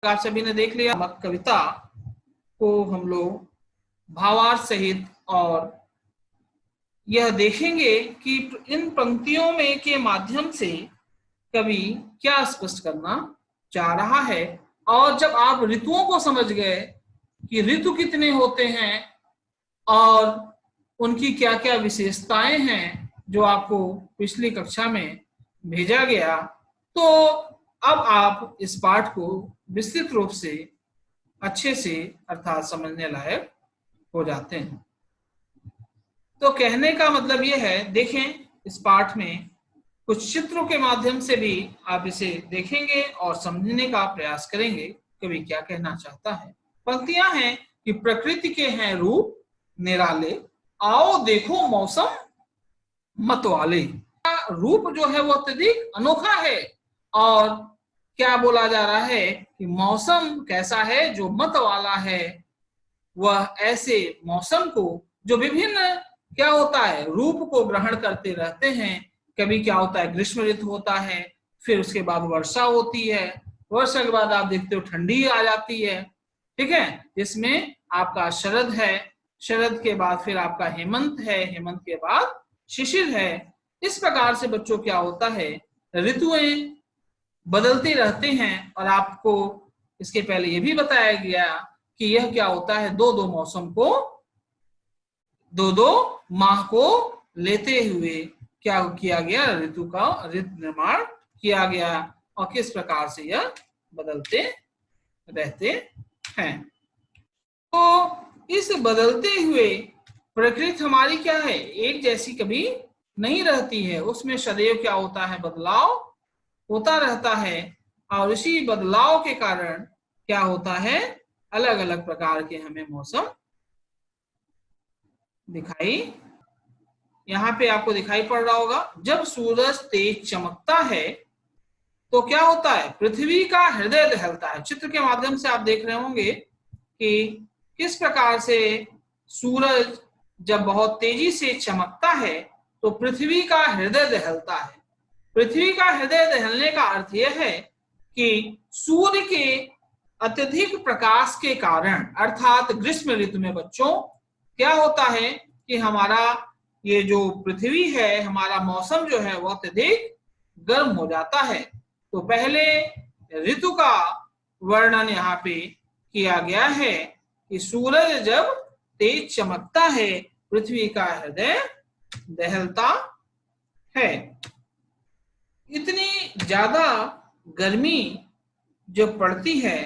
आप सभी ने देख लिया। कविता को हम लोग भावार्थ सहित और यह देखेंगे कि इन पंक्तियों में के माध्यम से कवि क्या स्पष्ट करना चाह रहा है। और जब आप ऋतुओं को समझ गए कि ऋतु कितने होते हैं और उनकी क्या क्या विशेषताएं हैं जो आपको पिछली कक्षा में भेजा गया, तो अब आप इस पाठ को विस्तृत रूप से अच्छे से अर्थात समझने लायक हो जाते हैं। तो कहने का मतलब यह है, देखें इस पाठ में कुछ चित्रों के माध्यम से भी आप इसे देखेंगे और समझने का प्रयास करेंगे कवि क्या कहना चाहता है। पंक्तियां हैं कि प्रकृति के हैं रूप निराले, आओ देखो मौसम मतवाले। रूप जो है वो अत्यधिक अनोखा है और क्या बोला जा रहा है कि मौसम कैसा है, जो मत वाला है वह ऐसे मौसम को जो विभिन्न क्या होता है रूप को ग्रहण करते रहते हैं। कभी क्या होता है ग्रीष्म ऋतु होता है, फिर उसके बाद वर्षा होती है, वर्षा के बाद आप देखते हो ठंडी आ जाती है, ठीक है, इसमें आपका शरद है, शरद के बाद फिर आपका हेमंत है, हेमंत के बाद शिशिर है। इस प्रकार से बच्चों क्या होता है ऋतुएं बदलते रहते हैं। और आपको इसके पहले यह भी बताया गया कि यह क्या होता है दो दो मौसम को, दो दो माह को लेते हुए क्या किया गया, ऋतु निर्माण किया गया और किस प्रकार से यह बदलते रहते हैं। तो इस बदलते हुए प्रकृति हमारी क्या है, एक जैसी कभी नहीं रहती है, उसमें सदैव क्या होता है बदलाव होता रहता है। और इसी बदलाव के कारण क्या होता है अलग अलग प्रकार के हमें मौसम दिखाई, यहां पे आपको दिखाई पड़ रहा होगा। जब सूरज तेज चमकता है तो क्या होता है पृथ्वी का हृदय दहलता है। चित्र के माध्यम से आप देख रहे होंगे कि किस प्रकार से सूरज जब बहुत तेजी से चमकता है तो पृथ्वी का हृदय दहलता है। पृथ्वी का हृदय दहलने का अर्थ यह है कि सूर्य के अत्यधिक प्रकाश के कारण, अर्थात ग्रीष्म ऋतु में बच्चों क्या होता है कि हमारा ये जो पृथ्वी है, हमारा मौसम जो है वो अत्यधिक गर्म हो जाता है। तो पहले ऋतु का वर्णन यहाँ पे किया गया है कि सूरज जब तेज चमकता है पृथ्वी का हृदय दहलता है। इतनी ज्यादा गर्मी जब पड़ती है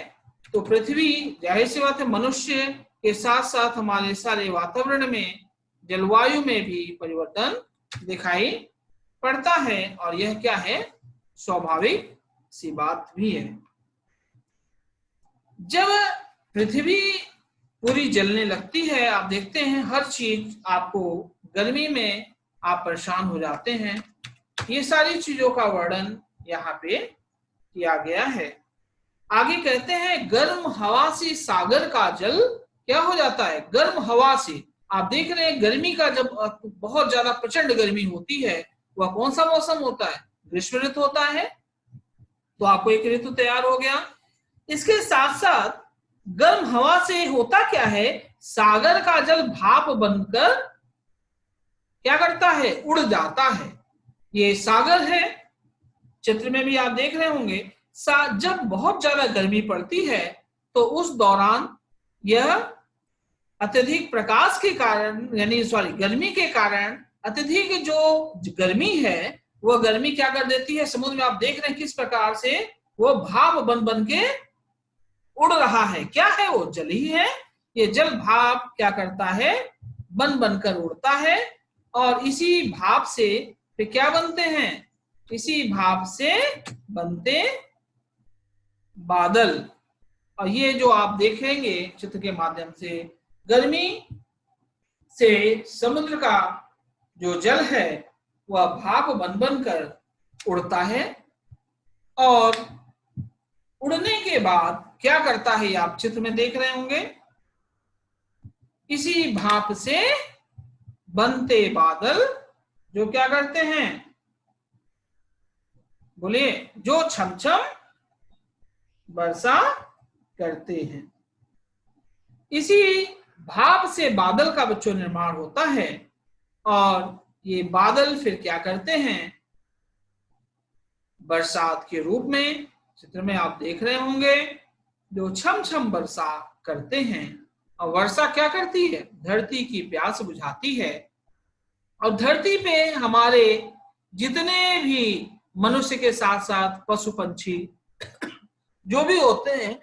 तो पृथ्वी, जाहिर सी बात है, मनुष्य के साथ साथ हमारे सारे वातावरण में, जलवायु में भी परिवर्तन दिखाई पड़ता है। और यह क्या है स्वाभाविक सी बात भी है। जब पृथ्वी पूरी जलने लगती है, आप देखते हैं हर चीज आपको गर्मी में आप परेशान हो जाते हैं। ये सारी चीजों का वर्णन यहाँ पे किया गया है। आगे कहते हैं गर्म हवा से सागर का जल क्या हो जाता है, गर्म हवा से। आप देख रहे हैं गर्मी का जब बहुत ज्यादा प्रचंड गर्मी होती है वह कौन सा मौसम होता है, ग्रीष्म ऋतु होता है। तो आपको एक ऋतु तैयार हो गया। इसके साथ साथ गर्म हवा से होता क्या है, सागर का जल भाप बनकर क्या करता है उड़ जाता है। ये सागर है, चित्र में भी आप देख रहे होंगे। जब बहुत ज्यादा गर्मी पड़ती है तो उस दौरान यह अत्यधिक प्रकाश के कारण, यानी गर्मी के कारण अत्यधिक जो गर्मी है वह गर्मी क्या कर देती है, समुद्र में आप देख रहे हैं किस प्रकार से वो भाप बन बन के उड़ रहा है। क्या है वो, जल ही है। ये जल भाप क्या करता है बन बनकर उड़ता है और इसी भाप से फिर क्या बनते हैं, इसी भाप से बनते बादल। और ये जो आप देखेंगे चित्र के माध्यम से, गर्मी से समुद्र का जो जल है वह भाप बन बनकर उड़ता है और उड़ने के बाद क्या करता है, आप चित्र में देख रहे होंगे, इसी भाप से बनते बादल जो क्या करते हैं, बोलिए, जो छमछम वर्षा करते हैं। इसी भाप से बादल का बच्चों निर्माण होता है और ये बादल फिर क्या करते हैं, बरसात के रूप में, चित्र में आप देख रहे होंगे, जो छम छम वर्षा करते हैं। और वर्षा क्या करती है, धरती की प्यास बुझाती है। और धरती पे हमारे जितने भी मनुष्य के साथ साथ पशु पंछी जो भी होते हैं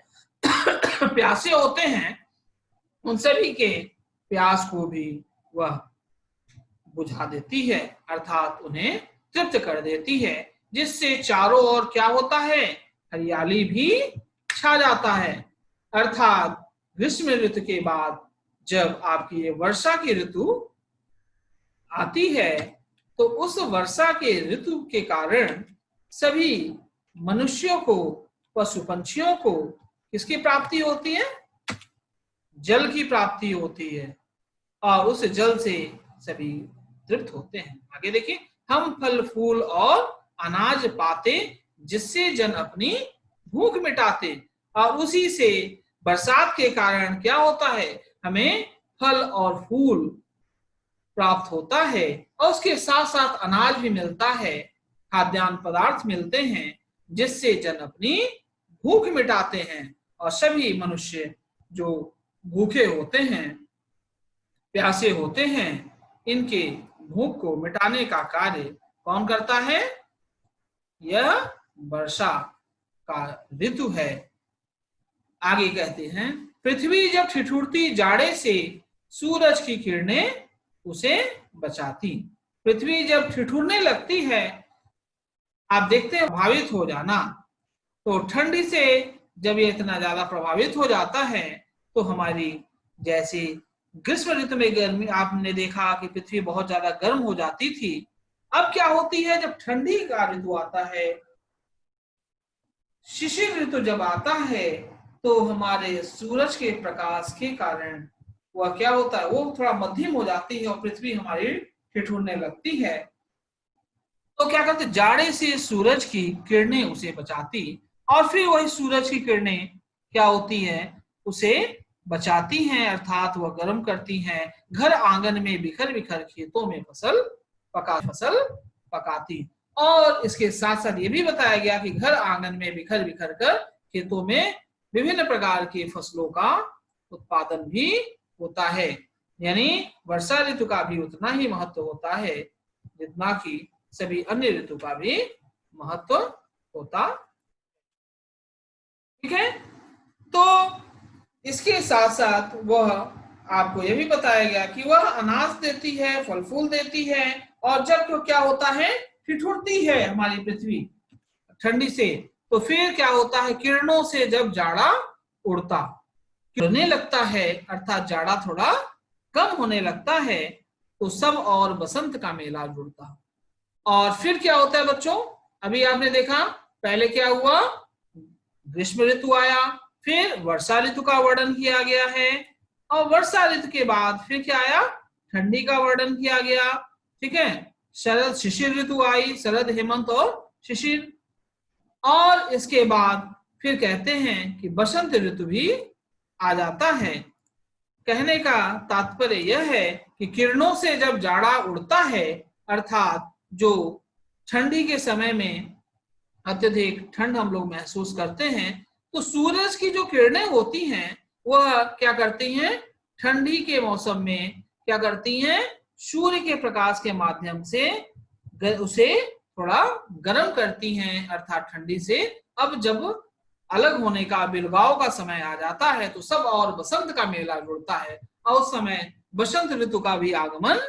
प्यासे होते हैं, उन सभी के प्यास को भी वह बुझा देती है, अर्थात उन्हें तृप्त कर देती है, जिससे चारों ओर क्या होता है, हरियाली भी छा जाता है। अर्थात ग्रीष्म ऋतु के बाद जब आपकी ये वर्षा की ऋतु आती है तो उस वर्षा के ऋतु के कारण सभी मनुष्यों को, पशु पंछियों को किसकी प्राप्ति होती है, जल की प्राप्ति होती है और उस जल से सभी तृप्त होते हैं। आगे देखिए, हम फल फूल और अनाज पाते जिससे जन अपनी भूख मिटाते। और उसी से बरसात के कारण क्या होता है, हमें फल और फूल प्राप्त होता है और उसके साथ साथ अनाज भी मिलता है, खाद्यान्न पदार्थ मिलते हैं जिससे जन अपनी भूख मिटाते हैं। और सभी मनुष्य जो भूखे होते हैं, प्यासे होते हैं, इनके भूख को मिटाने का कार्य कौन करता है, यह वर्षा का ऋतु है। आगे कहते हैं, पृथ्वी जब ठिठुरती जाड़े से सूरज की किरणें उसे बचाती। पृथ्वी जब ठिठुरने लगती है, आप देखते हैं प्रभावित हो जाना, तो ठंडी से जब ये इतना ज्यादा प्रभावित हो जाता है तो हमारी, जैसे ग्रीष्म ऋतु में गर्मी, आपने देखा कि पृथ्वी बहुत ज्यादा गर्म हो जाती थी, अब क्या होती है, जब ठंडी का ऋतु आता है, शिशिर ऋतु जब आता है, तो हमारे सूरज के प्रकाश के कारण वह क्या होता है, वो थोड़ा मध्यम हो जाती है और पृथ्वी हमारी ठिठुरने लगती है। तो क्या करते, जाड़े से सूरज की किरणें उसे बचाती और फिर वही सूरज की किरणें क्या होती है, उसे बचाती हैं, अर्थात वह गर्म करती हैं, घर आंगन में बिखर बिखर खेतों में फसल पकाती। और इसके साथ साथ ये भी बताया गया कि घर आंगन में बिखर बिखर कर खेतों में विभिन्न प्रकार की फसलों का उत्पादन भी होता है। यानी वर्षा ऋतु का भी उतना ही महत्व होता है जितना कि सभी अन्य ऋतु का भी महत्व होता। ठीक है, तो इसके साथ साथ वह आपको यह भी बताया गया कि वह अनाज देती है, फल फूल देती है, और जब तो क्या होता है, ठिठुरती है हमारी पृथ्वी ठंडी से, तो फिर क्या होता है, किरणों से जब जाड़ा उड़ता गिरने लगता है, अर्थात जाड़ा थोड़ा कम होने लगता है, तो सब और बसंत का मेला जुड़ता। और फिर क्या होता है बच्चों, अभी आपने देखा पहले क्या हुआ, ग्रीष्म ऋतु आया, फिर वर्षा ऋतु का वर्णन किया गया है, और वर्षा ऋतु के बाद फिर क्या आया, ठंडी का वर्णन किया गया। ठीक है, शरद शिशिर ऋतु आई, शरद हेमंत और शिशिर। और इसके बाद फिर कहते हैं कि बसंत ऋतु भी आ जाता है। कहने का तात्पर्य यह है कि किरणों से जब जाड़ा उड़ता है, अर्थात जो ठंडी के समय में अत्यधिक ठंड हम लोग महसूस करते हैं, तो सूरज की जो किरणें होती हैं वह क्या करती हैं, ठंडी के मौसम में क्या करती हैं, सूर्य के प्रकाश के माध्यम से उसे थोड़ा गर्म करती हैं, अर्थात ठंडी से। अब जब अलग होने का, बिलगाव का समय आ जाता है, तो सब और बसंत का मेला जुड़ता है और उस समय बसंत ऋतु का भी आगमन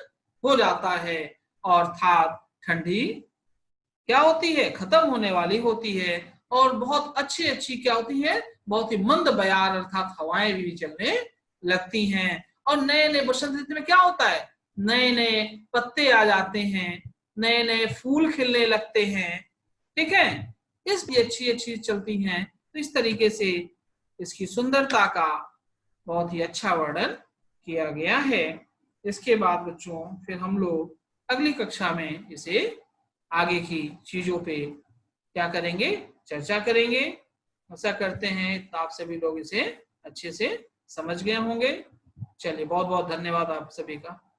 हो जाता है, अर्थात ठंडी क्या होती है, खत्म होने वाली होती है, और बहुत अच्छी अच्छी क्या होती है, बहुत ही मंद बयार अर्थात हवाएं भी चलने लगती हैं। और नए नए बसंत ऋतु में क्या होता है, नए नए पत्ते आ जाते हैं, नए नए फूल खिलने लगते हैं। ठीक है, इसकी अच्छी अच्छी चलती हैं। तो इस तरीके से इसकी सुंदरता का बहुत ही अच्छा वर्णन किया गया है। इसके बाद बच्चों फिर हम लोग अगली कक्षा में इसे आगे की चीजों पे क्या करेंगे, चर्चा करेंगे। आशा करते हैं आप सभी लोग इसे अच्छे से समझ गए होंगे। चलिए, बहुत बहुत धन्यवाद आप सभी का।